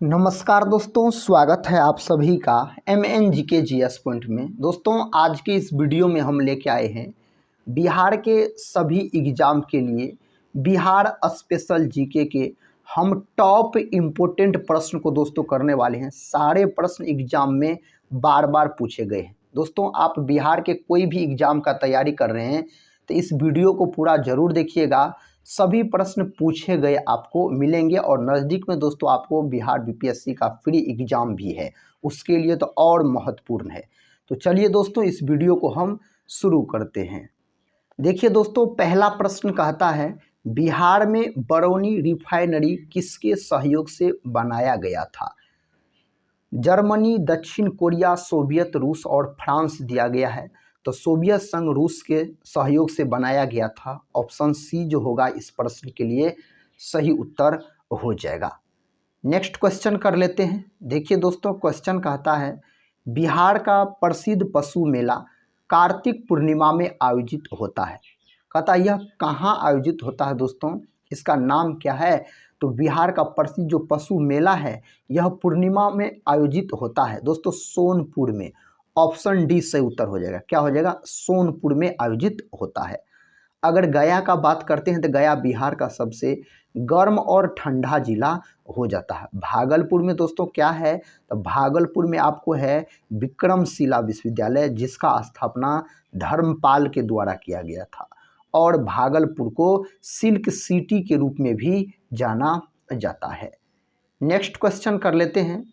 नमस्कार दोस्तों, स्वागत है आप सभी का MNGK GS पॉइंट में। दोस्तों, आज के इस वीडियो में हम लेके आए हैं बिहार के सभी एग्ज़ाम के लिए बिहार स्पेशल जीके के हम टॉप इम्पोर्टेंट प्रश्न को दोस्तों करने वाले हैं। सारे प्रश्न एग्ज़ाम में बार बार पूछे गए हैं। दोस्तों, आप बिहार के कोई भी एग्ज़ाम का तैयारी कर रहे हैं तो इस वीडियो को पूरा ज़रूर देखिएगा। सभी प्रश्न पूछे गए आपको मिलेंगे और नज़दीक में दोस्तों आपको बिहार BPSC का फ्री एग्ज़ाम भी है, उसके लिए तो और महत्वपूर्ण है। तो चलिए दोस्तों, इस वीडियो को हम शुरू करते हैं। देखिए दोस्तों, पहला प्रश्न कहता है बिहार में बरौनी रिफाइनरी किसके सहयोग से बनाया गया था? जर्मनी, दक्षिण कोरिया, सोवियत, रूस और फ्रांस दिया गया है। तो सोवियत संघ रूस के सहयोग से बनाया गया था। ऑप्शन सी जो होगा इस प्रश्न के लिए सही उत्तर हो जाएगा। नेक्स्ट क्वेश्चन कर लेते हैं। देखिए दोस्तों, क्वेश्चन कहता है बिहार का प्रसिद्ध पशु मेला कार्तिक पूर्णिमा में आयोजित होता है। कहता यह कहाँ आयोजित होता है दोस्तों, इसका नाम क्या है? तो बिहार का प्रसिद्ध जो पशु मेला है यह पूर्णिमा में आयोजित होता है दोस्तों, सोनपुर में। ऑप्शन डी सही उत्तर हो जाएगा। क्या हो जाएगा? सोनपुर में आयोजित होता है। अगर गया का बात करते हैं तो गया बिहार का सबसे गर्म और ठंडा जिला हो जाता है। भागलपुर में दोस्तों क्या है? तो भागलपुर में आपको है विक्रमशिला विश्वविद्यालय, जिसका स्थापना धर्मपाल के द्वारा किया गया था और भागलपुर को सिल्क सिटी के रूप में भी जाना जाता है। नेक्स्ट क्वेश्चन कर लेते हैं।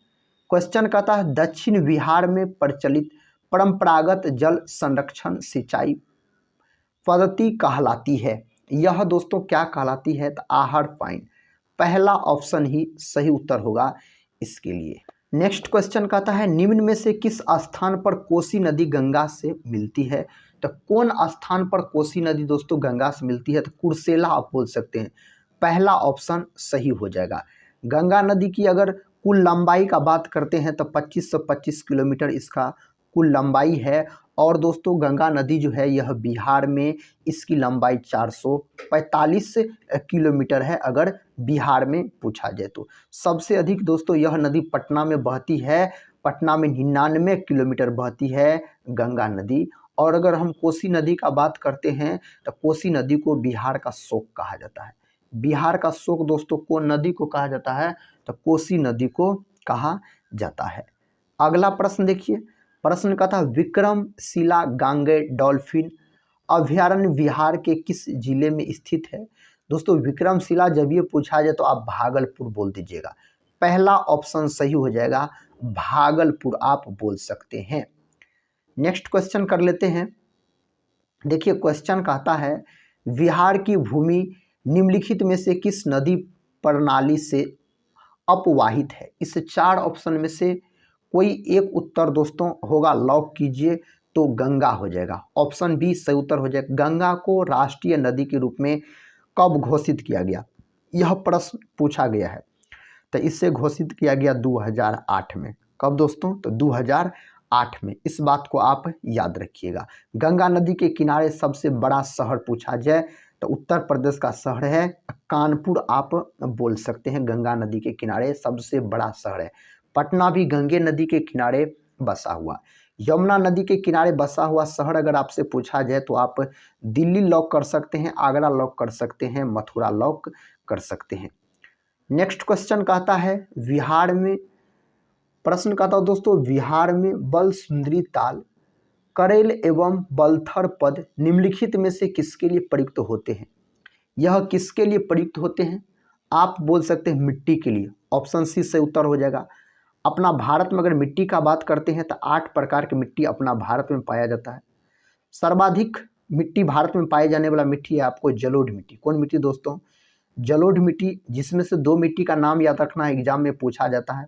क्वेश्चन कहता है दक्षिण बिहार में प्रचलित परंपरागत जल संरक्षण सिंचाई पद्धति कहलाती है। यह दोस्तों क्या कहलाती है? तो आहर पाइन। पहला ऑप्शन ही सही उत्तर होगा इसके लिए। नेक्स्ट क्वेश्चन कहता है निम्न में से किस स्थान पर कोसी नदी गंगा से मिलती है? तो कौन स्थान पर कोसी नदी दोस्तों गंगा से मिलती है? तो कुर्सेला आप बोल सकते हैं। पहला ऑप्शन सही हो जाएगा। गंगा नदी की अगर कुल लंबाई का बात करते हैं तो 2525 किलोमीटर इसका कुल लंबाई है। और दोस्तों गंगा नदी जो है यह बिहार में इसकी लंबाई 445 किलोमीटर है। अगर बिहार में पूछा जाए तो सबसे अधिक दोस्तों यह नदी पटना में बहती है। पटना में 99 किलोमीटर बहती है गंगा नदी। और अगर हम कोसी नदी का बात करते हैं तो कोसी नदी को बिहार का शोक कहा जाता है। बिहार का शोक दोस्तों कौन नदी को कहा जाता है? तो कोसी नदी को कहा जाता है। अगला प्रश्न देखिए। प्रश्न का था विक्रमशिला गांगे डॉल्फिन अभयारण्य बिहार के किस जिले में स्थित है? दोस्तों विक्रमशिला जब ये पूछा जाए तो आप भागलपुर बोल दीजिएगा। पहला ऑप्शन सही हो जाएगा, भागलपुर आप बोल सकते हैं। नेक्स्ट क्वेश्चन कर लेते हैं। देखिए क्वेश्चन कहता है बिहार की भूमि निम्नलिखित में से किस नदी प्रणाली से अपवाहित है? इस चार ऑप्शन में से कोई एक उत्तर दोस्तों होगा, लॉक कीजिए। तो गंगा हो जाएगा। ऑप्शन बी सही उत्तर हो जाएगा। गंगा को राष्ट्रीय नदी के रूप में कब घोषित किया गया? यह प्रश्न पूछा गया है। तो इससे घोषित किया गया 2008 में। कब दोस्तों? तो 2008 में। इस बात को आप याद रखिएगा। गंगा नदी के किनारे सबसे बड़ा शहर पूछा जाए तो उत्तर प्रदेश का शहर है कानपुर आप बोल सकते हैं। गंगा नदी के किनारे सबसे बड़ा शहर है। पटना भी गंगे नदी के किनारे बसा हुआ। यमुना नदी के किनारे बसा हुआ शहर अगर आपसे पूछा जाए तो आप दिल्ली लॉक कर सकते हैं, आगरा लॉक कर सकते हैं, मथुरा लॉक कर सकते हैं। नेक्स्ट क्वेश्चन कहता है बिहार में, प्रश्न कहता है दोस्तों बिहार में बल सुंदरी ताल, करेल एवं बलथर पद निम्नलिखित में से किसके लिए प्रयुक्त होते हैं? यह किसके लिए प्रयुक्त होते हैं? आप बोल सकते हैं मिट्टी के लिए। ऑप्शन सी से उत्तर हो जाएगा। अपना भारत में अगर मिट्टी का बात करते हैं तो 8 प्रकार की मिट्टी अपना भारत में पाया जाता है। सर्वाधिक मिट्टी भारत में पाए जाने वाला मिट्टी है आपको जलोढ़ मिट्टी। कौन मिट्टी दोस्तों? जलोढ़ मिट्टी, जिसमें से दो मिट्टी का नाम याद रखना है, एग्जाम में पूछा जाता है।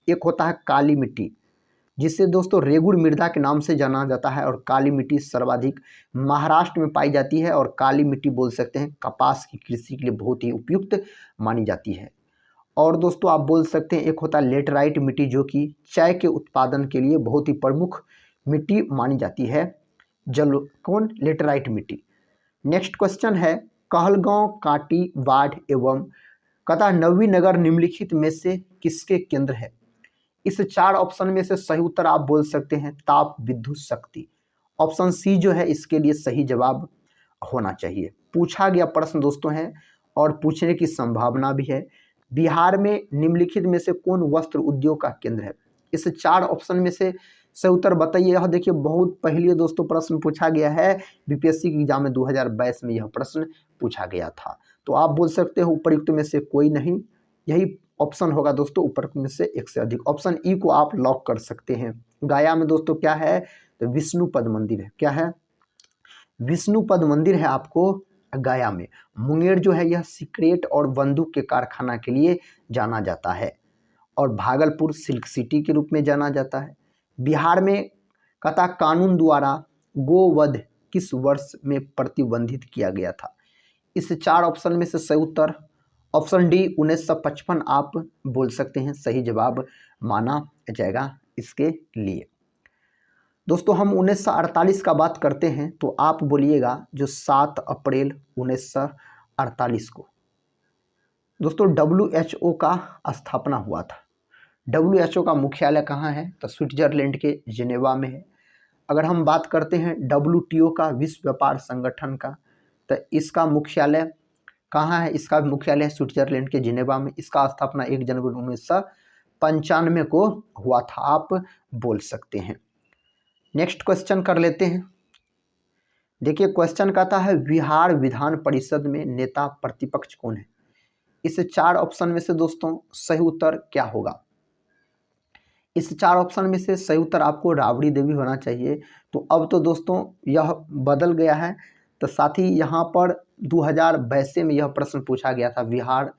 एक होता है काली मिट्टी, जिसे दोस्तों रेगुड़ मृदा के नाम से जाना जाता है। और काली मिट्टी सर्वाधिक महाराष्ट्र में पाई जाती है। और काली मिट्टी बोल सकते हैं कपास की कृषि के लिए बहुत ही उपयुक्त मानी जाती है। और दोस्तों आप बोल सकते हैं एक होता है लेटराइट मिट्टी, जो कि चाय के उत्पादन के लिए बहुत ही प्रमुख मिट्टी मानी जाती है। कौन? लेटराइट मिट्टी। नेक्स्ट क्वेश्चन है कहलगांव, काटी, बाढ़ एवं कहता नवीनगर निम्नलिखित में से किसके केंद्र है? इस 4 ऑप्शन में से सही उत्तर आप बोल सकते हैं ताप विद्युत शक्ति। ऑप्शन सी जो है इसके लिए सही जवाब होना चाहिए। पूछा गया प्रश्न दोस्तों है और पूछने की संभावना भी है। बिहार में निम्नलिखित में से कौन वस्त्र उद्योग का केंद्र है? इस 4 ऑप्शन में से सही उत्तर बताइए। यह देखिए बहुत पहले दोस्तों प्रश्न पूछा गया है, बीपीएससी के एग्जाम में 2022 में यह प्रश्न पूछा गया था। तो आप बोल सकते हो उपयुक्त में से कोई नहीं, यही ऑप्शन होगा दोस्तों उपयुक्त में से एक से अधिक। ऑप्शन ई को आप लॉक कर सकते हैं। गया में दोस्तों क्या है? तो विष्णुपद मंदिर है। क्या है? विष्णुपद मंदिर है आपको गया में। मुंगेर जो है यह सिगरेट और बंदूक के कारखाना के लिए जाना जाता है और भागलपुर सिल्क सिटी के रूप में जाना जाता है। बिहार में कथा कानून द्वारा गोवध किस वर्ष में प्रतिबंधित किया गया था? इस 4 ऑप्शन में से सही उत्तर ऑप्शन डी 1955 आप बोल सकते हैं, सही जवाब माना जाएगा इसके लिए। दोस्तों हम 1948 का बात करते हैं तो आप बोलिएगा जो 7 अप्रैल 1948 को दोस्तों WHO का स्थापना हुआ था। WHO का मुख्यालय कहाँ है? तो स्विट्जरलैंड के जिनेवा में है। अगर हम बात करते हैं WTO का, विश्व व्यापार संगठन का, तो इसका मुख्यालय कहाँ है? इसका मुख्यालय है स्विट्जरलैंड के जिनेवा में। इसका स्थापना 1 जनवरी 1995 को हुआ था, आप बोल सकते हैं। नेक्स्ट क्वेश्चन कर लेते हैं। देखिए क्वेश्चन कहता है बिहार विधान परिषद में नेता प्रतिपक्ष कौन है? इस 4 ऑप्शन में से दोस्तों सही उत्तर क्या होगा? इस 4 ऑप्शन में से सही उत्तर आपको राबड़ी देवी होना चाहिए। तो अब तो दोस्तों यह बदल गया है, तो साथ ही यहाँ पर 2022 में यह प्रश्न पूछा गया था बिहार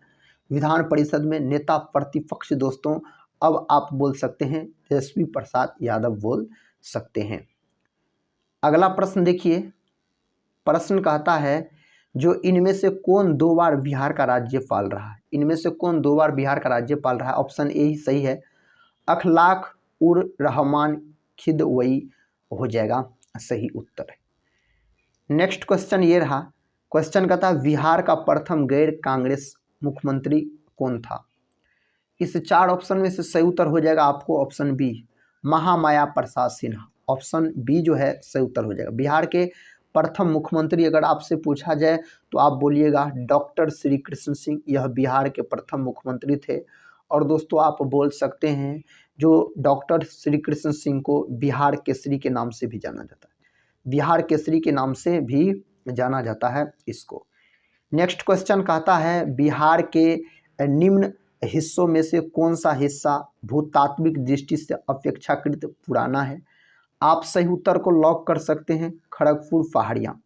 विधान परिषद में नेता प्रतिपक्ष। दोस्तों अब आप बोल सकते हैं तेजस्वी प्रसाद यादव बोल सकते हैं। अगला प्रश्न देखिए, प्रश्न कहता है जो इनमें से कौन 2 बार बिहार का राज्यपाल रहा है? इनमें से कौन 2 बार बिहार का राज्यपाल रहा है? ऑप्शन ए ही सही है, अखलाक उर रहमान खिदवई हो जाएगा सही उत्तर। नेक्स्ट क्वेश्चन ये रहा, क्वेश्चन कहता है बिहार का प्रथम गैर कांग्रेस मुख्यमंत्री कौन था? इस 4 ऑप्शन में से सही उत्तर हो जाएगा आपको option B, Mahamaya Prasad Sinha. Option B जो है सही उत्तर हो जाएगा। बिहार के प्रथम मुख्यमंत्री अगर आपसे पूछा जाए तो आप बोलिएगा डॉक्टर श्री कृष्ण सिंह, यह बिहार के प्रथम मुख्यमंत्री थे। और दोस्तों आप बोल सकते हैं जो डॉक्टर श्री कृष्ण सिंह को बिहार केसरी के नाम से भी जाना जाता है, बिहार केसरी के नाम से भी जाना जाता है इसको। नेक्स्ट क्वेश्चन कहता है बिहार के निम्न हिस्सों में से कौन सा हिस्सा भूतात्विक दृष्टि से अपेक्षाकृत पुराना है? आप सही उत्तर को लॉक कर सकते हैं खड़गपुर पहाड़ियाँ।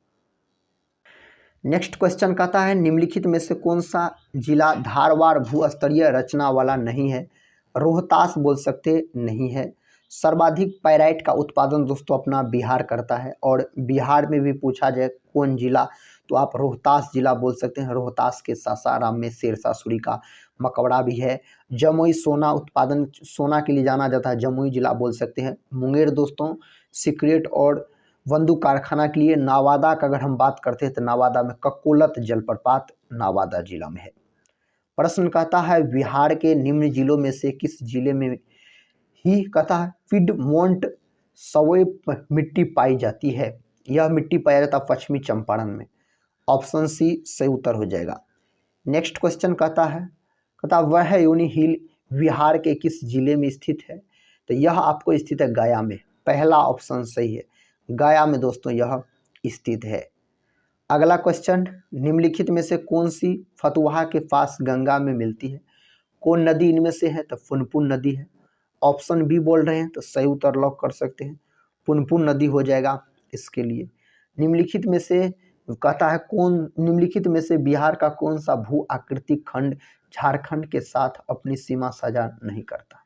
नेक्स्ट क्वेश्चन कहता है निम्नलिखित में से कौन सा जिला धारवाड़ भूस्तरीय रचना वाला नहीं है? रोहतास बोल सकते नहीं है। सर्वाधिक पाइराइट का उत्पादन दोस्तों अपना बिहार करता है और बिहार में भी पूछा जाए कौन जिला तो आप रोहतास जिला बोल सकते हैं। रोहतास के सासाराम में शेरशाह का मकबरा भी है। जमुई सोना उत्पादन, सोना के लिए जाना जाता है, जमुई जिला बोल सकते हैं। मुंगेर दोस्तों सिगरेट और बंदूक कारखाना के लिए। नवादा का अगर हम बात करते हैं तो नवादा में ककोलत जलप्रपात नवादा जिला में है। प्रश्न कहता है बिहार के निम्न जिलों में से किस जिले में ही कहता है पिडमोंट सवैप मिट्टी पाई जाती है? यह मिट्टी पाया जाता है पश्चिमी चंपारण में। ऑप्शन सी सही उत्तर हो जाएगा। नेक्स्ट क्वेश्चन कहता वह योनि हिल बिहार के किस जिले में स्थित है? तो यह आपको स्थित है गया में। पहला ऑप्शन सही है, गया में दोस्तों यह स्थित है। अगला क्वेश्चन, निम्नलिखित में से कौन सी फतुहा के पास गंगा में मिलती है? कौन नदी इनमें से है? तो पुनपुन नदी है। ऑप्शन बी बोल रहे हैं तो सही उत्तर लॉक कर सकते हैं, पुनपुन नदी हो जाएगा इसके लिए। निम्नलिखित में से कहता है निम्नलिखित में से बिहार का कौन सा भू आकृतिक खंड झारखंड के साथ अपनी सीमा साझा नहीं करता?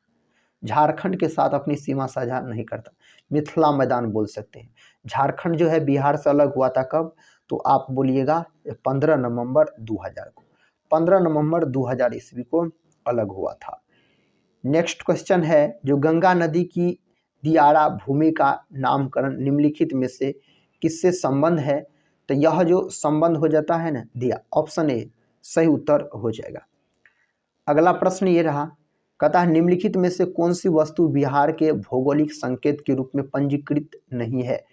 झारखंड के साथ अपनी सीमा साझा नहीं करता, मिथिला मैदान बोल सकते हैं। झारखंड जो है बिहार से अलग हुआ था कब? तो आप बोलिएगा 15 नवंबर 2000 को, 15 नवंबर 2000 ईस्वी को अलग हुआ था। नेक्स्ट क्वेश्चन है जो गंगा नदी की दियारा भूमि का नामकरण निम्नलिखित में से किससे संबंध है? तो यह जो संबंध हो जाता है ना दिया, ऑप्शन ए सही उत्तर हो जाएगा। अगला प्रश्न ये रहा कहता है निम्नलिखित में से कौन सी वस्तु बिहार के भौगोलिक संकेत के रूप में पंजीकृत नहीं है।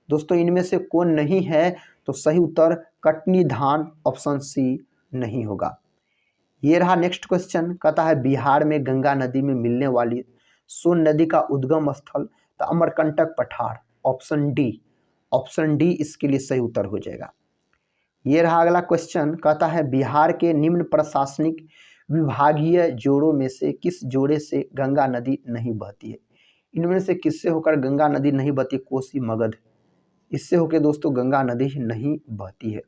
दोस्तों इनमें से कौन नहीं है, तो सही उत्तर कटनी धान ऑप्शन सी नहीं होगा। ये रहा नेक्स्ट क्वेश्चन। कहता है बिहार में गंगा नदी में मिलने वाली सोन नदी का उद्गम स्थल तो अमरकंटक पठार ऑप्शन डी इसके लिए सही उत्तर हो जाएगा। ये रहा अगला क्वेश्चन। कहता है बिहार के निम्न प्रशासनिक विभागीय जोड़ों में से किस जोड़े से गंगा नदी नहीं बहती है। इनमें से किससे होकर गंगा नदी नहीं बहती, कोसी मगध, इससे होकर दोस्तों गंगा नदी नहीं बहती है।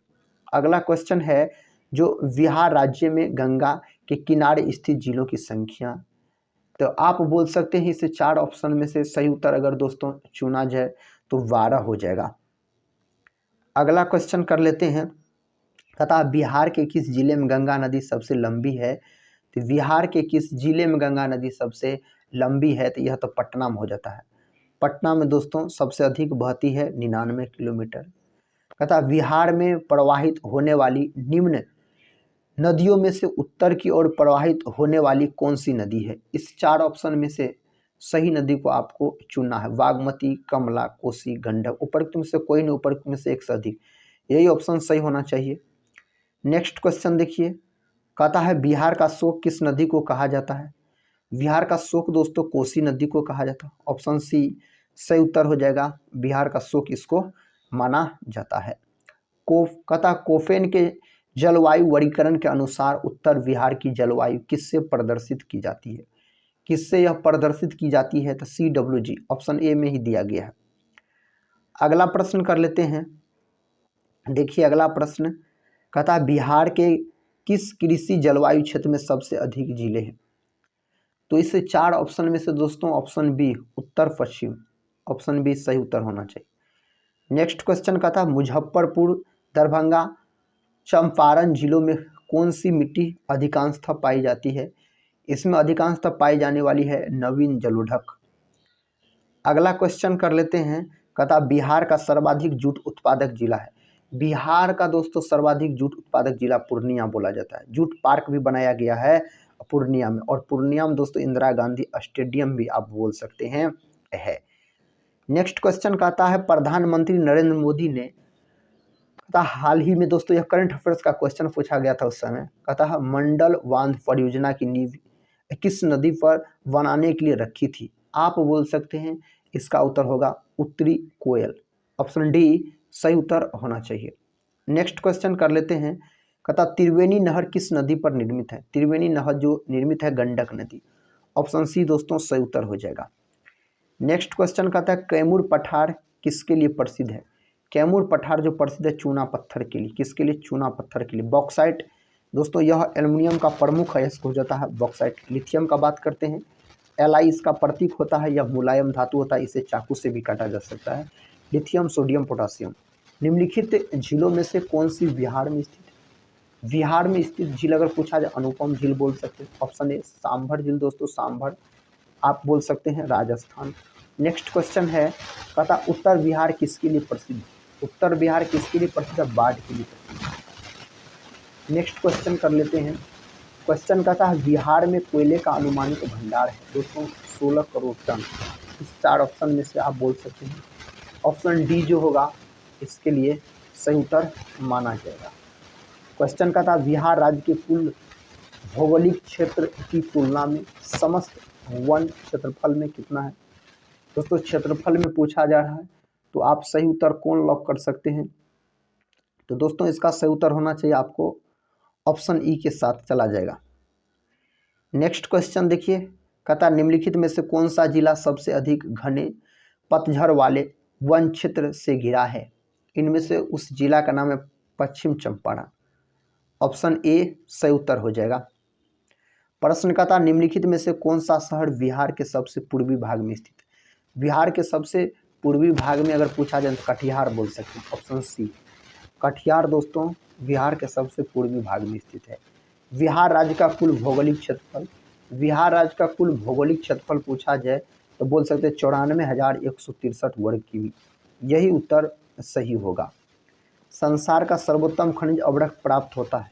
अगला क्वेश्चन है जो बिहार राज्य में गंगा के किनारे स्थित जिलों की संख्या, तो आप बोल सकते हैं इसे 4 ऑप्शन में से सही उत्तर अगर दोस्तों चुना जाए तो 12 हो जाएगा। अगला क्वेश्चन कर लेते हैं। कहता है बिहार के किस जिले में गंगा नदी सबसे लंबी है, तो बिहार के किस जिले में गंगा नदी सबसे लंबी है, तो यह तो पटना में हो जाता है। पटना में दोस्तों सबसे अधिक बहती है 99 किलोमीटर। कहता है बिहार में प्रवाहित होने वाली निम्न नदियों में से उत्तर की ओर प्रवाहित होने वाली कौन सी नदी है। इस 4 ऑप्शन में से सही नदी को आपको चुनना है। बागमती, कमला, कोसी, गंडक, उपरोक्त में से कोई नहीं, उपरोक्त में से एक से अधिक, यही ऑप्शन सही होना चाहिए। नेक्स्ट क्वेश्चन देखिए। कहता है बिहार का शोक किस नदी को कहा जाता है। बिहार का शोक दोस्तों कोसी नदी को कहा जाता है। ऑप्शन सी सही उत्तर हो जाएगा। बिहार का शोक इसको माना जाता है। कहता कोफेन के जलवायु वर्गीकरण के अनुसार उत्तर बिहार की जलवायु किससे प्रदर्शित की जाती है। किससे यह प्रदर्शित की जाती है, तो CWG ऑप्शन ए में ही दिया गया है। अगला प्रश्न कर लेते हैं। देखिए अगला प्रश्न। कहता है बिहार के किस कृषि जलवायु क्षेत्र में सबसे अधिक जिले हैं। तो इस 4 ऑप्शन में से दोस्तों ऑप्शन बी उत्तर पश्चिम, ऑप्शन बी सही उत्तर होना चाहिए। नेक्स्ट क्वेश्चन कहता है मुजफ्फरपुर, दरभंगा, चंपारण जिलों में कौन सी मिट्टी अधिकांशतः पाई जाती है। इसमें अधिकांशतः पाई जाने वाली है नवीन जलोढ़क। अगला क्वेश्चन कर लेते हैं। कहता बिहार का सर्वाधिक जूट उत्पादक जिला है। बिहार का दोस्तों सर्वाधिक जूट उत्पादक जिला पूर्णिया बोला जाता है। जूट पार्क भी बनाया गया है पूर्णिया में, और पूर्णिया में दोस्तों इंदिरा गांधी स्टेडियम भी आप बोल सकते हैं है। नेक्स्ट क्वेश्चन कहता है प्रधानमंत्री नरेंद्र मोदी ने, कहता हाल ही में दोस्तों यह करंट अफेयर्स का क्वेश्चन पूछा गया था उस समय। कहता है मंडल बांध परियोजना की नींव किस नदी पर बनाने के लिए रखी थी। आप बोल सकते हैं इसका उत्तर होगा उत्तरी कोयल, ऑप्शन डी सही उत्तर होना चाहिए। नेक्स्ट क्वेश्चन कर लेते हैं। कहता त्रिवेणी नहर किस नदी पर निर्मित है। त्रिवेणी नहर जो निर्मित है गंडक नदी, ऑप्शन सी दोस्तों सही उत्तर हो जाएगा। नेक्स्ट क्वेश्चन कहता है कैमूर पठार किसके लिए प्रसिद्ध है। कैमूर पठार जो प्रसिद्ध है चूना पत्थर के लिए, किसके लिए, चूना पत्थर के लिए। बॉक्साइट दोस्तों यह एल्युमिनियम का प्रमुख अयस्क हो जाता है बॉक्साइट। लिथियम का बात करते हैं, Li इसका प्रतीक होता है, यह मुलायम धातु होता है, इसे चाकू से भी काटा जा सकता है। Lithium, sodium, potassium. निम्नलिखित झीलों में से कौन सी बिहार में स्थित है। बिहार में स्थित झील अगर पूछा जाए अनुपम झील बोल सकते हैं, ऑप्शन ए सांभर झील दोस्तों, सांभर आप बोल सकते हैं, राजस्थान। नेक्स्ट क्वेश्चन है। कहता उत्तर बिहार किसके लिए प्रसिद्ध। उत्तर बिहार किसके लिए प्रसिद्ध है, बाढ़ के लिए प्रसिद्ध है। नेक्स्ट क्वेश्चन कर लेते हैं। क्वेश्चन कहता है बिहार में कोयले का अनुमानित भंडार है दोस्तों 16 करोड़ टन। इस 4 ऑप्शन में से आप बोल सकते हैं ऑप्शन डी जो होगा इसके लिए सही उत्तर माना जाएगा। क्वेश्चन कहता है बिहार राज्य के कुल भौगोलिक क्षेत्र की तुलना में समस्त वन क्षेत्रफल में कितना है। दोस्तों क्षेत्रफल में पूछा जा रहा है, तो आप सही उत्तर कौन लॉक कर सकते हैं। तो दोस्तों इसका सही उत्तर होना चाहिए आपको ऑप्शन ई के साथ चला जाएगा। नेक्स्ट क्वेश्चन देखिए। कहता निम्नलिखित में से कौन सा जिला सबसे अधिक घने पतझड़ वाले वन क्षेत्र से घिरा है। इनमें से उस जिला का नाम है पश्चिम चंपारण, ऑप्शन ए सही उत्तर हो जाएगा। प्रश्न कहता निम्नलिखित में से कौन सा शहर बिहार के सबसे पूर्वी भाग में स्थित है। बिहार के सबसे पूर्वी भाग में अगर पूछा जाए तो कटिहार बोल सकते हैं, ऑप्शन सी कटिहार दोस्तों बिहार के सबसे पूर्वी भाग में स्थित है। बिहार राज्य का कुल भौगोलिक क्षेत्रफल, बिहार राज्य का कुल भौगोलिक क्षेत्रफल पूछा जाए तो बोल सकते हैं 94,163 वर्ग की, यही उत्तर सही होगा। संसार का सर्वोत्तम खनिज अवरक प्राप्त होता है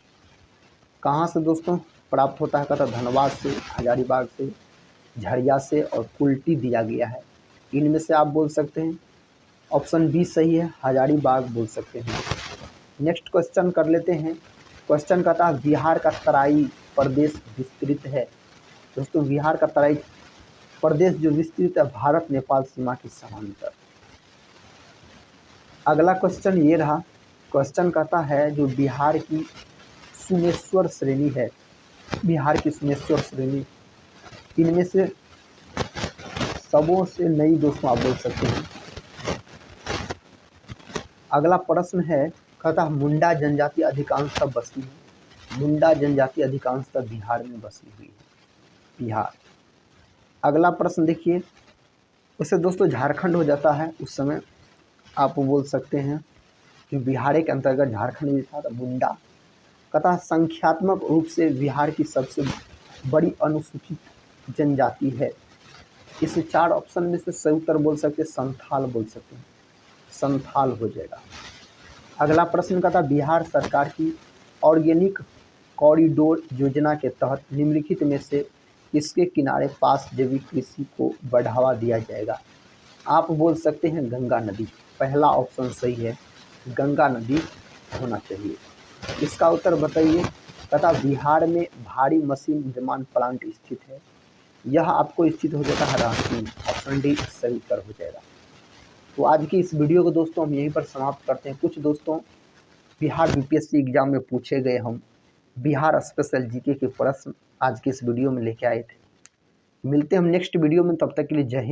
कहाँ से दोस्तों, प्राप्त होता है कहता धनबाद से, हजारीबाग से, झरिया से और कुल्टी दिया गया है। इनमें से आप बोल सकते हैं ऑप्शन बी सही है, हजारीबाग बोल सकते हैं। नेक्स्ट क्वेश्चन कर लेते हैं। क्वेश्चन कहता है बिहार का तराई प्रदेश विस्तृत है। दोस्तों बिहार का तराई प्रदेश जो विस्तृत है भारत नेपाल सीमा के समांतर। अगला क्वेश्चन ये रहा। क्वेश्चन कहता है जो बिहार की सुमेश्वर श्रेणी है, बिहार की सुमेश्वर श्रेणी इनमें से सबों से नई, दोस्तों आप बोल सकते हैं। अगला प्रश्न है कहता है मुंडा जनजाति अधिकांशतः बसी है। मुंडा जनजाति अधिकांशतः बिहार में बसी हुई है, बिहार। अगला प्रश्न देखिए, उससे दोस्तों झारखंड हो जाता है, उस समय आप बोल सकते हैं जो बिहार के अंतर्गत झारखंड में था। मुंडा कहता संख्यात्मक रूप से बिहार की सबसे बड़ी अनुसूचित जनजाति है। इसे 4 ऑप्शन में से सही उत्तर बोल सकते हैं, संथाल बोल सकते हैं, संथाल हो जाएगा। अगला प्रश्न कहता बिहार सरकार की ऑर्गेनिक कॉरिडोर योजना के तहत निम्नलिखित में से किसके किनारे पास जैविक कृषि को बढ़ावा दिया जाएगा। आप बोल सकते हैं गंगा नदी, पहला ऑप्शन सही है, गंगा नदी होना चाहिए। इसका उत्तर बताइए। तथा बिहार में भारी मशीन निर्माण प्लांट स्थित है, यह आपको स्थित हो जाता है रांची, ऑप्शन डी सही उत्तर हो जाएगा। तो आज की इस वीडियो को दोस्तों हम यहीं पर समाप्त करते हैं। कुछ दोस्तों बिहार बीपीएससी एग्जाम में पूछे गए हम बिहार स्पेशल जीके के प्रश्न आज के इस वीडियो में लेके आए थे। मिलते हैं हम नेक्स्ट वीडियो में, तब तक के लिए जय हिंद।